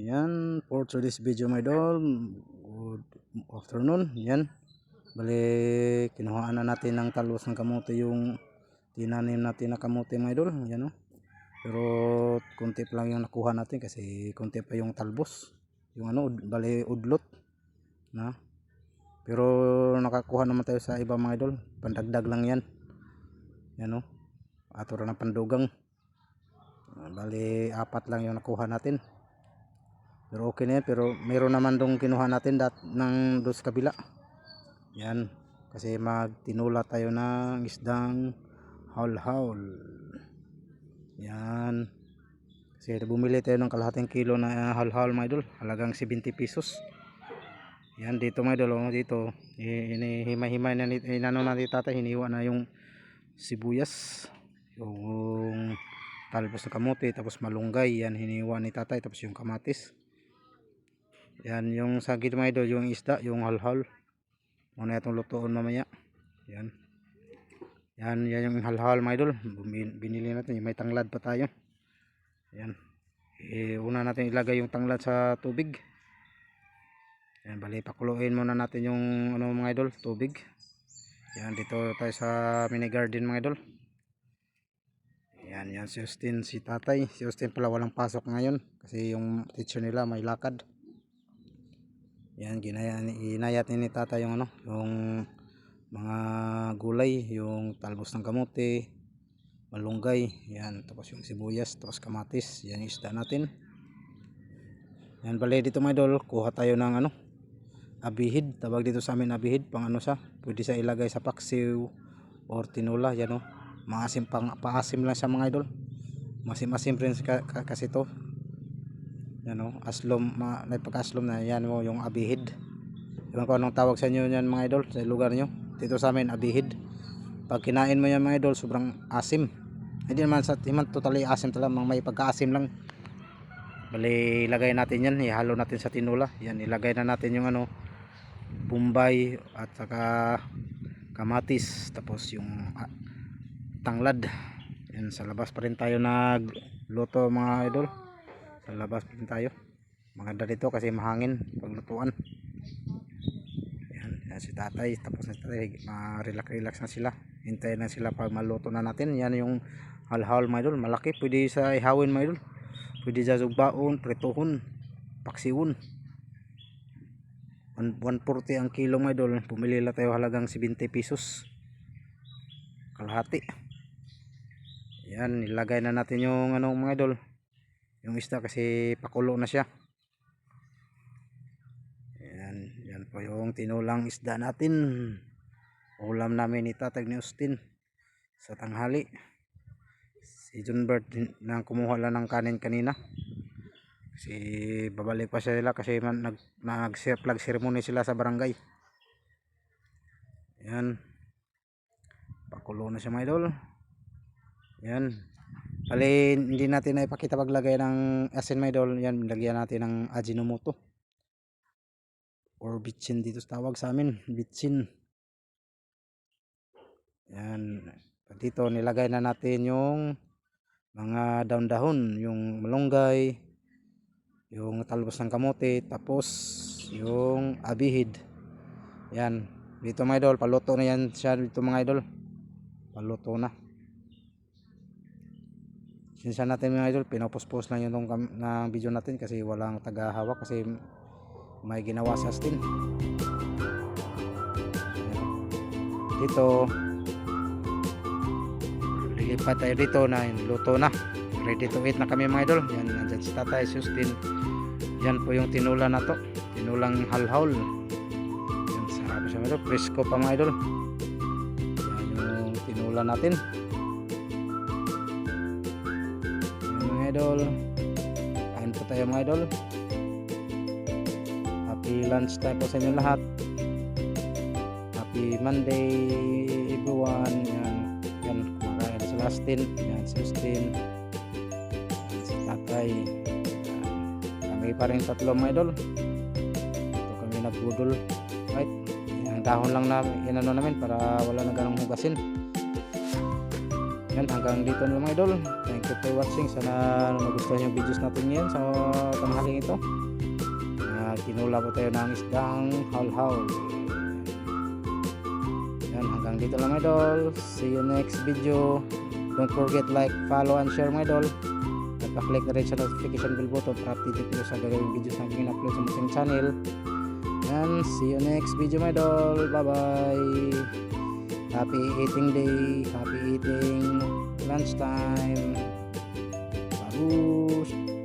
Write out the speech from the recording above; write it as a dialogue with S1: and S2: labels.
S1: Yan, for today's video my idol. Good afternoon. Yan. Bali, kinuhaan na natin ng talbos ng kamote yung tinanim natin na kamote mga idol. Yan o. Pero konti pa lang yung nakuha natin kasi konti pa yung talbos. Yung ano, bali udlot na. Pero nakakuha naman tayo sa iba mga idol. Pandagdag lang yan. Yan o. Atura ng pandugang. Bali, 4 lang yung nakuha natin. Pero okay na yan, pero meron naman dong kinuha natin ng dos kabila. Yan, kasi magtinula tayo ng isdang haul-haul. Yan, kasi bumili tayo ng kalahating kilo na haul-haul mga idol, halagang 70 pesos. Yan, dito mga idol, dito hinihimay-himay na inano na ni tatay, hiniwa na yung sibuyas, yung talbos ng kamote, tapos malunggay, yan hiniwa ni tatay, tapos yung kamatis. Yan yung sagid mga idol, yung isda, yung halhal. Muna itong lutoon mamaya. Yan. Yan yung halhal mga idol. Binili natin, may tanglad pa tayo. Yan. Una natin ilagay yung tanglad sa tubig. Yan, bali pakuluin muna natin yung ano mga idol, tubig. Yan, dito tayo sa mini garden mga idol. Yan, yan si Justin, si tatay. Si Justin pala walang pasok ngayon kasi yung teacher nila may lakad. Yan, ginayat ni tata yung ano, yung mga gulay, yung talbos ng kamote, malunggay, yan, tapos yung sibuyas, tapos kamatis, yan yung isda natin. Yan, bali dito mga idol, kuha tayo ng ano, abihid, tawag dito sa amin abihid, pang ano sa, pwede sa ilagay sa paksiw or tinula, yan o, maasim, paasim lang sa mga idol, masim-asim rin kasi to. Yan o, aslom, may pagka-aslom na yan o, yung abihid. Iwan ko anong tawag sa inyo yan mga idol, sa lugar nyo. Dito sa amin, abihid. Pag kinain mo yan mga idol, sobrang asim. Hindi naman totally asim talaga, may pagka-asim lang. Bali, ilagay natin yan, ihalo natin sa tinula. Yan, ilagay na natin yung ano, bombay at saka kamatis, tapos yung tanglad. Yan, sa labas pa rin tayo nagluto mga idol. Sa labas din tayo, maganda dito kasi mahangin paglutuan. Yan si tatay, tapos na tatay, ma-relax na sila, hintayin na sila pag maluto na natin. Yan yung halhal mga idol, malaki, pwede sa ihawin mga idol, pwede sa sugbaon, prituhon, paksiwon. 140 ang kilo mga idol, pumili lang tayo halagang 70 pesos kalahati. Yan, nilagay na natin yung ano mga idol, yung isda kasi pakulo na siya. Yan po yung tinulang isda natin. Ulam namin ni tatay ni Justin sa tanghali. Si John Bert nang kumuha lang ng kanin kanina. Kasi babalik pa sila kasi nag-flag ceremony sila sa barangay. Yan. Pakulo na siya mga idol. Yan. Bali, hindi natin na ipakita paglagay ng asin mga idol. Yan, lagyan natin ng Ajinomoto or bitchin dito tawag sa amin, bitchin. Yan, dito nilagay na natin yung mga dahon-dahon, yung malunggay, yung talbos ng kamote, tapos yung abihid. Yan, dito mga idol, paluto na yan siya dito mga idol, paluto na. Sinsa natin mga idol, pinopost lang yung na video natin kasi walang tagahawak kasi may ginawa sa Justin. Dito lilipat tayo dito na luto na, ready to eat na kami mga idol. Yan, nandyan si tatay si Justin. Yan po yung tinula na to, tinulang halhaul. Yan, sarap siya mga idol, presko pa mga idol. Yan yung tinula natin mga idol. Kain po tayo mga idol. Happy lunch time po sa inyo lahat. Happy Monday everyone. Yan kumakain si Justin. Yan si Justin, si tatay. Kami pa rin tatlo mga idol. Ito kami nagbudol. Right? Ang dahon lang na inano namin para wala na ganong hugasin. Yan, hanggang dito na mga idol. Thank you for watching. Sana nagustuhan yung videos natin ngayon sa tanghali natin ito. Kinula po tayo ng isdang halhaw. Yan, hanggang dito lang mga idol. See you next video. Don't forget like, follow and share mga idol. At pa-click na rin sa notification bell button para updated kayo sa gagawing videos na in-upload sa ating channel. Yan, see you next video mga idol. Bye bye. Happy eating day. Happy eating lunchtime. Bagus.